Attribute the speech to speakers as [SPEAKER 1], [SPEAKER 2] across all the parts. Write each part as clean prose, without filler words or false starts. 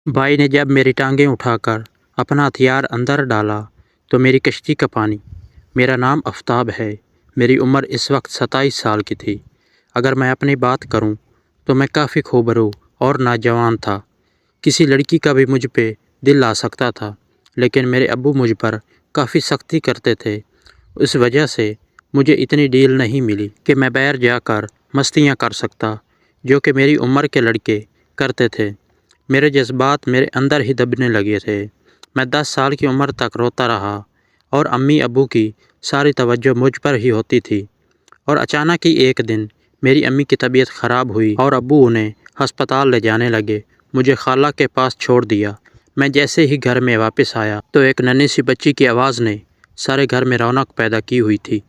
[SPEAKER 1] بھائی نے جب میری ٹانگیں اٹھا کر اپنا ہتھیار اندر ڈالا تو میری کشتی کا پانی۔ میرا نام آفتاب ہے۔ میری عمر اس وقت 27 سال کی تھی۔ اگر میں اپنی بات کروں تو میں کافی خوبرو اور نوجوان تھا۔ کسی لڑکی کا بھی مجھ پہ دل آ سکتا تھا، لیکن میرے ابو مجھ پر کافی سختی کرتے تھے۔ اس وجہ سے مجھے اتنی ڈیل نہیں ملی کہ میں باہر جا کر مستیاں کر سکتا، جو کہ میری عمر کے لڑکے کرتے تھے۔ میرے جذبات میرے اندر ہی دبنے لگے تھے۔ میں 10 سال کی عمر تک روتا رہا اور امی ابو کی ساری توجہ مجھ پر ہی ہوتی تھی۔ اور اچانک ہی ایک دن میری امی کی طبیعت خراب ہوئی اور ابو انہیں ہسپتال لے جانے لگے۔ مجھے خالہ کے پاس چھوڑ دیا۔ میں جیسے ہی گھر میں واپس آیا تو ایک ننھی سی بچی کی آواز نے سارے گھر میں رونق پیدا کی ہوئی تھی۔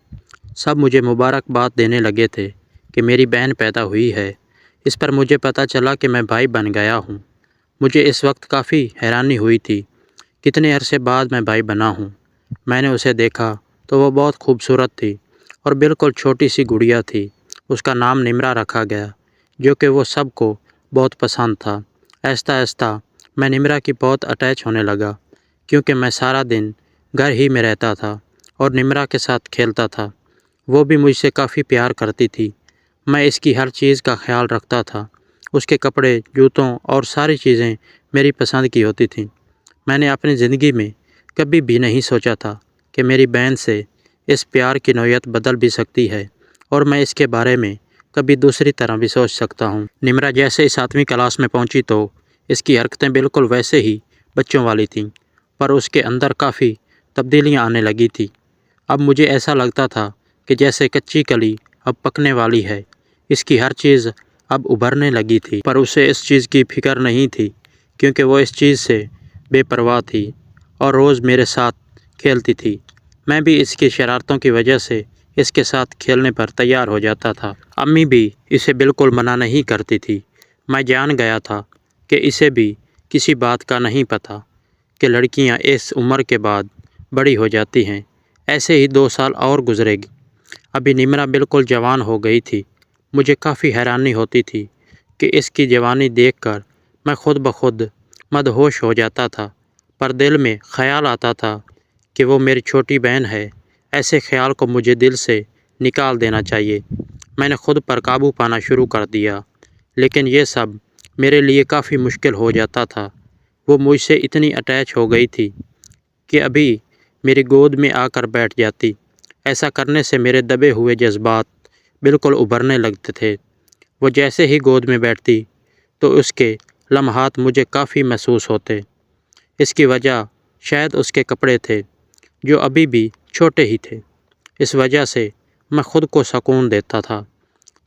[SPEAKER 1] سب مجھے مبارکباد دینے لگے تھے کہ میری بہن پیدا ہوئی ہے۔ اس پر مجھے پتہ چلا کہ میں بھائی بن گیا ہوں۔ مجھے اس وقت کافی حیرانی ہوئی تھی۔ کتنے عرصے بعد میں بھائی بنا ہوں۔ میں نے اسے دیکھا تو وہ بہت خوبصورت تھی اور بالکل چھوٹی سی گڑیا تھی۔ اس کا نام نمرا رکھا گیا، جو کہ وہ سب کو بہت پسند تھا۔ آہستہ آہستہ میں نمرا کی بہت اٹیچ ہونے لگا، کیونکہ میں سارا دن گھر ہی میں رہتا تھا اور نمرا کے ساتھ کھیلتا تھا۔ وہ بھی مجھ سے کافی پیار کرتی تھی۔ میں اس کی ہر چیز کا خیال رکھتا تھا۔ اس کے کپڑے، جوتوں اور ساری چیزیں میری پسند کی ہوتی تھیں۔ میں نے اپنی زندگی میں کبھی بھی نہیں سوچا تھا کہ میری بہن سے اس پیار کی نوعیت بدل بھی سکتی ہے اور میں اس کے بارے میں کبھی دوسری طرح بھی سوچ سکتا ہوں۔ نمرا جیسے ہی 7ویں کلاس میں پہنچی تو اس کی حرکتیں بالکل ویسے ہی بچوں والی تھیں، پر اس کے اندر کافی تبدیلیاں آنے لگی تھیں۔ اب مجھے ایسا لگتا تھا کہ جیسے کچی کلی اب پکنے والی ہے۔ اس کی ہر چیز اب ابھرنے لگی تھی، پر اسے اس چیز کی فکر نہیں تھی، کیونکہ وہ اس چیز سے بے پرواہ تھی اور روز میرے ساتھ کھیلتی تھی۔ میں بھی اس کی شرارتوں کی وجہ سے اس کے ساتھ کھیلنے پر تیار ہو جاتا تھا۔ امی بھی اسے بالکل منع نہیں کرتی تھی۔ میں جان گیا تھا کہ اسے بھی کسی بات کا نہیں پتہ کہ لڑکیاں اس عمر کے بعد بڑی ہو جاتی ہیں۔ ایسے ہی 2 سال اور گزرے گی۔ ابھی نمرا بالکل جوان ہو گئی تھی۔ مجھے کافی حیرانی ہوتی تھی کہ اس کی جوانی دیکھ کر میں خود بخود مدہوش ہو جاتا تھا، پر دل میں خیال آتا تھا کہ وہ میری چھوٹی بہن ہے۔ ایسے خیال کو مجھے دل سے نکال دینا چاہیے۔ میں نے خود پر قابو پانا شروع کر دیا، لیکن یہ سب میرے لیے کافی مشکل ہو جاتا تھا۔ وہ مجھ سے اتنی اٹیچ ہو گئی تھی کہ ابھی میری گود میں آ کر بیٹھ جاتی۔ ایسا کرنے سے میرے دبے ہوئے جذبات بالکل ابھرنے لگتے تھے۔ وہ جیسے ہی گود میں بیٹھتی تو اس کے لمحات مجھے کافی محسوس ہوتے۔ اس کی وجہ شاید اس کے کپڑے تھے، جو ابھی بھی چھوٹے ہی تھے۔ اس وجہ سے میں خود کو سکون دیتا تھا۔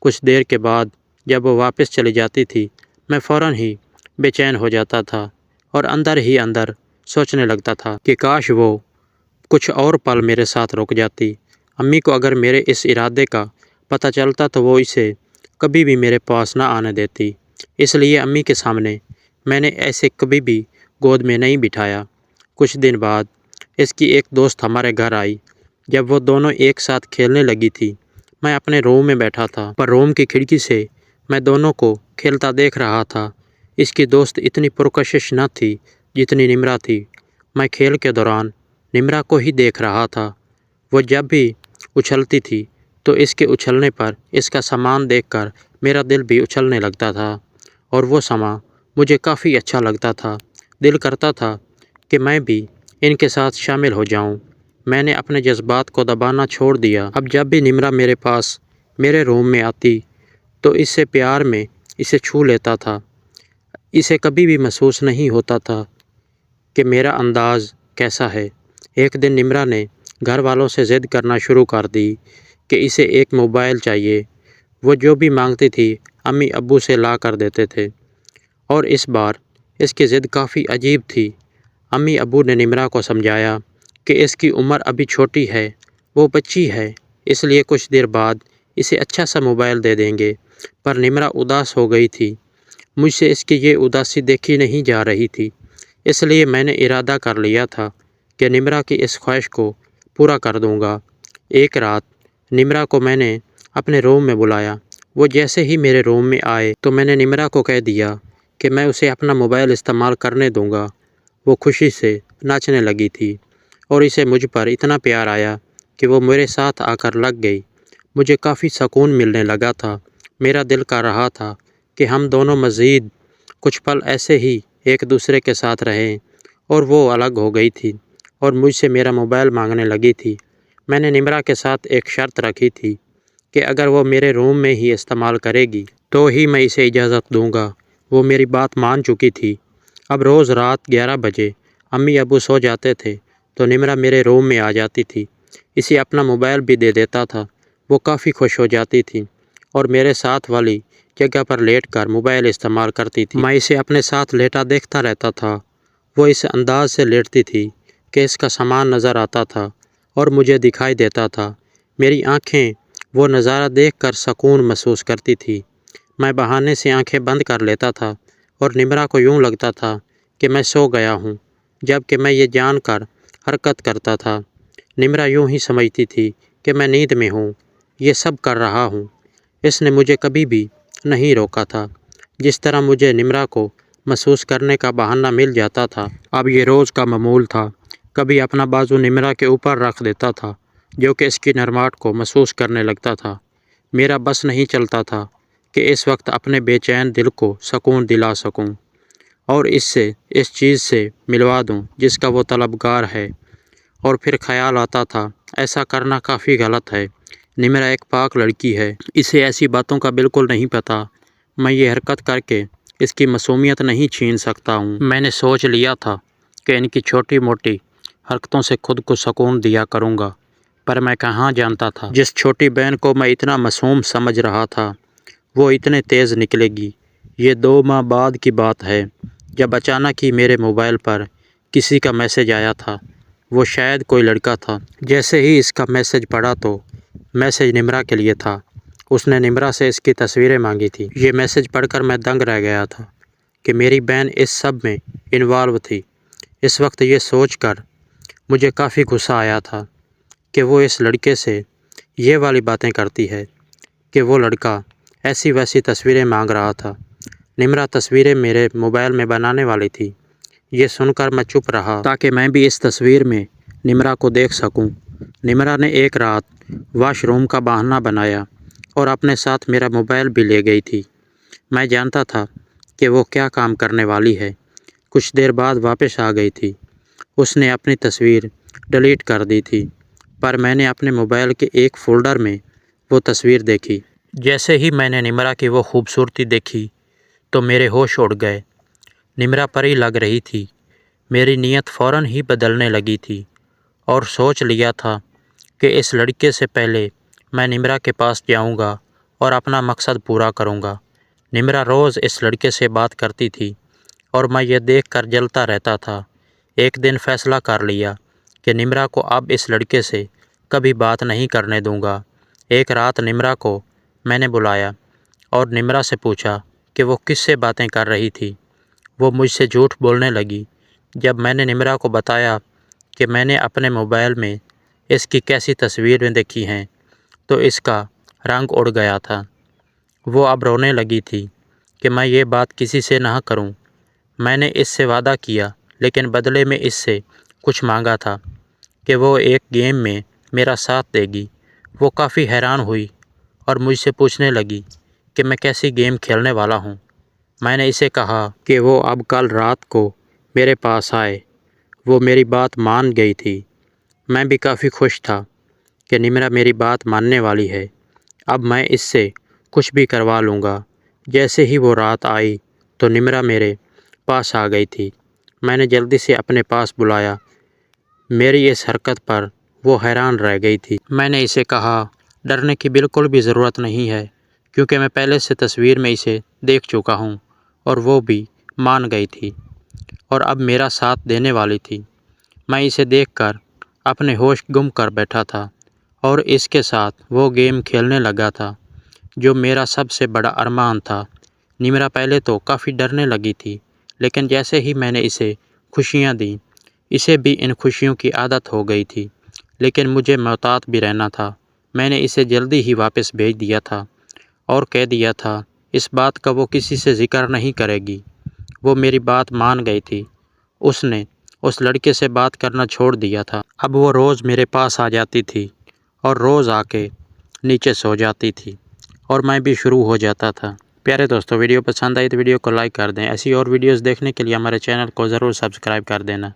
[SPEAKER 1] کچھ دیر کے بعد جب وہ واپس چلی جاتی تھی، میں فوراً ہی بے چین ہو جاتا تھا اور اندر ہی اندر سوچنے لگتا تھا کہ کاش وہ کچھ اور پل میرے ساتھ رک جاتی۔ امی کو اگر میرے اس ارادے کا پتہ چلتا تو وہ اسے کبھی بھی میرے پاس نہ آنے دیتی۔ اس لیے امی کے سامنے میں نے ایسے کبھی بھی گود میں نہیں بٹھایا۔ کچھ دن بعد اس کی ایک دوست ہمارے گھر آئی۔ جب وہ دونوں ایک ساتھ کھیلنے لگی تھی، میں اپنے روم میں بیٹھا تھا، پر روم کی کھڑکی سے میں دونوں کو کھیلتا دیکھ رہا تھا۔ اس کی دوست اتنی پرکشش نہ تھی جتنی نمرا تھی۔ میں کھیل کے دوران نمرا کو ہی دیکھ رہا تھا۔ وہ جب بھی اچھلتی تھی تو اس کے اچھلنے پر اس کا سامان دیکھ کر میرا دل بھی اچھلنے لگتا تھا، اور وہ سما مجھے کافی اچھا لگتا تھا۔ دل کرتا تھا کہ میں بھی ان کے ساتھ شامل ہو جاؤں۔ میں نے اپنے جذبات کو دبانا چھوڑ دیا۔ اب جب بھی نمرا میرے پاس میرے روم میں آتی تو اس سے پیار میں اسے چھو لیتا تھا۔ اسے کبھی بھی محسوس نہیں ہوتا تھا کہ میرا انداز کیسا ہے۔ ایک دن نمرا نے گھر والوں سے ضد کرنا شروع کر دی کہ اسے ایک موبائل چاہیے۔ وہ جو بھی مانگتی تھی امی ابو سے لا کر دیتے تھے، اور اس بار اس کی ضد کافی عجیب تھی۔ امی ابو نے نمرا کو سمجھایا کہ اس کی عمر ابھی چھوٹی ہے، وہ بچی ہے، اس لیے کچھ دیر بعد اسے اچھا سا موبائل دے دیں گے، پر نمرا اداس ہو گئی تھی۔ مجھ سے اس کی یہ اداسی دیکھی نہیں جا رہی تھی، اس لیے میں نے ارادہ کر لیا تھا کہ نمرا کی اس خواہش کو پورا کر دوں گا۔ ایک رات نمرا کو میں نے اپنے روم میں بلایا۔ وہ جیسے ہی میرے روم میں آئے تو میں نے نمرا کو کہہ دیا کہ میں اسے اپنا موبائل استعمال کرنے دوں گا۔ وہ خوشی سے ناچنے لگی تھی اور اسے مجھ پر اتنا پیار آیا کہ وہ میرے ساتھ آ کر لگ گئی۔ مجھے کافی سکون ملنے لگا تھا۔ میرا دل کر رہا تھا کہ ہم دونوں مزید کچھ پل ایسے ہی ایک دوسرے کے ساتھ رہیں، اور وہ الگ ہو گئی تھی اور مجھ سے میرا موبائل مانگنے لگی تھی۔ میں نے نمرا کے ساتھ ایک شرط رکھی تھی کہ اگر وہ میرے روم میں ہی استعمال کرے گی تو ہی میں اسے اجازت دوں گا۔ وہ میری بات مان چکی تھی۔ اب روز رات 11 بجے امی ابو سو جاتے تھے تو نمرا میرے روم میں آ جاتی تھی۔ اسے اپنا موبائل بھی دے دیتا تھا۔ وہ کافی خوش ہو جاتی تھی اور میرے ساتھ والی جگہ پر لیٹ کر موبائل استعمال کرتی تھی۔ میں اسے اپنے ساتھ لیٹا دیکھتا رہتا تھا۔ وہ اس انداز سے لیٹتی تھی کہ اس کا سامان نظر آتا تھا اور مجھے دکھائی دیتا تھا۔ میری آنکھیں وہ نظارہ دیکھ کر سکون محسوس کرتی تھی۔ میں بہانے سے آنکھیں بند کر لیتا تھا اور نمرا کو یوں لگتا تھا کہ میں سو گیا ہوں، جبکہ میں یہ جان کر حرکت کرتا تھا۔ نمرا یوں ہی سمجھتی تھی کہ میں نیند میں ہوں، یہ سب کر رہا ہوں۔ اس نے مجھے کبھی بھی نہیں روکا تھا۔ جس طرح مجھے نمرا کو محسوس کرنے کا بہانہ مل جاتا تھا، اب یہ روز کا معمول تھا۔ کبھی اپنا بازو نمرا کے اوپر رکھ دیتا تھا جو کہ اس کی نرماہٹ کو محسوس کرنے لگتا تھا۔ میرا بس نہیں چلتا تھا کہ اس وقت اپنے بے چین دل کو سکون دلا سکوں اور اس چیز سے ملوا دوں جس کا وہ طلبگار ہے، اور پھر خیال آتا تھا ایسا کرنا کافی غلط ہے۔ نمرا ایک پاک لڑکی ہے، اسے ایسی باتوں کا بالکل نہیں پتہ۔ میں یہ حرکت کر کے اس کی معصومیت نہیں چھین سکتا ہوں۔ میں نے سوچ لیا تھا کہ ان کی چھوٹی موٹی حرکتوں سے خود کو سکون دیا کروں گا، پر میں کہاں جانتا تھا جس چھوٹی بہن کو میں اتنا معصوم سمجھ رہا تھا وہ اتنے تیز نکلے گی۔ یہ 2 ماہ بعد کی بات ہے جب اچانک ہی میرے موبائل پر کسی کا میسج آیا تھا۔ وہ شاید کوئی لڑکا تھا۔ جیسے ہی اس کا میسج پڑھا تو میسج نمرا کے لیے تھا۔ اس نے نمرا سے اس کی تصویریں مانگی تھی۔ یہ میسج پڑھ کر میں دنگ رہ گیا تھا کہ میری بہن اس سب میں انوالو تھی۔ اس وقت یہ سوچ کر مجھے کافی غصہ آیا تھا کہ وہ اس لڑکے سے یہ والی باتیں کرتی ہے کہ وہ لڑکا ایسی ویسی تصویریں مانگ رہا تھا۔ نمرا تصویریں میرے موبائل میں بنانے والی تھی۔ یہ سن کر میں چپ رہا تاکہ میں بھی اس تصویر میں نمرا کو دیکھ سکوں۔ نمرا نے ایک رات واش روم کا بہانہ بنایا اور اپنے ساتھ میرا موبائل بھی لے گئی تھی۔ میں جانتا تھا کہ وہ کیا کام کرنے والی ہے۔ کچھ دیر بعد واپس آ گئی تھی۔ اس نے اپنی تصویر ڈیلیٹ کر دی تھی، پر میں نے اپنے موبائل کے ایک فولڈر میں وہ تصویر دیکھی۔ جیسے ہی میں نے نمرا کی وہ خوبصورتی دیکھی تو میرے ہوش اڑ گئے۔ نمرا پری لگ رہی تھی۔ میری نیت فوراً ہی بدلنے لگی تھی اور سوچ لیا تھا کہ اس لڑکے سے پہلے میں نمرا کے پاس جاؤں گا اور اپنا مقصد پورا کروں گا۔ نمرا روز اس لڑکے سے بات کرتی تھی اور میں یہ دیکھ کر جلتا رہتا تھا۔ ایک دن فیصلہ کر لیا کہ نمرا کو اب اس لڑکے سے کبھی بات نہیں کرنے دوں گا۔ ایک رات نمرا کو میں نے بلایا اور نمرا سے پوچھا کہ وہ کس سے باتیں کر رہی تھی۔ وہ مجھ سے جھوٹ بولنے لگی۔ جب میں نے نمرا کو بتایا کہ میں نے اپنے موبائل میں اس کی کیسی تصویریں دیکھی ہیں تو اس کا رنگ اڑ گیا تھا۔ وہ اب رونے لگی تھی کہ میں یہ بات کسی سے نہ کروں۔ میں نے اس سے وعدہ کیا لیکن بدلے میں اس سے کچھ مانگا تھا کہ وہ ایک گیم میں میرا ساتھ دے گی۔ وہ کافی حیران ہوئی اور مجھ سے پوچھنے لگی کہ میں کیسی گیم کھیلنے والا ہوں۔ میں نے اسے کہا کہ وہ اب کل رات کو میرے پاس آئے۔ وہ میری بات مان گئی تھی۔ میں بھی کافی خوش تھا کہ نمرا میری بات ماننے والی ہے۔ اب میں اس سے کچھ بھی کروا لوں گا۔ جیسے ہی وہ رات آئی تو نمرا میرے پاس آ گئی تھی۔ میں نے جلدی سے اپنے پاس بلایا۔ میری اس حرکت پر وہ حیران رہ گئی تھی۔ میں نے اسے کہا ڈرنے کی بالکل بھی ضرورت نہیں ہے کیونکہ میں پہلے سے تصویر میں اسے دیکھ چکا ہوں، اور وہ بھی مان گئی تھی اور اب میرا ساتھ دینے والی تھی۔ میں اسے دیکھ کر اپنے ہوش گم کر بیٹھا تھا اور اس کے ساتھ وہ گیم کھیلنے لگا تھا جو میرا سب سے بڑا ارمان تھا۔ نمرا پہلے تو کافی ڈرنے لگی تھی، لیکن جیسے ہی میں نے اسے خوشیاں دیں، اسے بھی ان خوشیوں کی عادت ہو گئی تھی، لیکن مجھے محتاط بھی رہنا تھا۔ میں نے اسے جلدی ہی واپس بھیج دیا تھا اور کہہ دیا تھا اس بات کا وہ کسی سے ذکر نہیں کرے گی۔ وہ میری بات مان گئی تھی۔ اس نے اس لڑکے سے بات کرنا چھوڑ دیا تھا۔ اب وہ روز میرے پاس آ جاتی تھی اور روز آ کے نیچے سو جاتی تھی اور میں بھی شروع ہو جاتا تھا۔ پیارے دوستو، ویڈیو پسند آئی تو ویڈیو کو لائک کر دیں۔ ایسی اور ویڈیوز دیکھنے کے لیے ہمارے چینل کو ضرور سبسکرائب کر دینا۔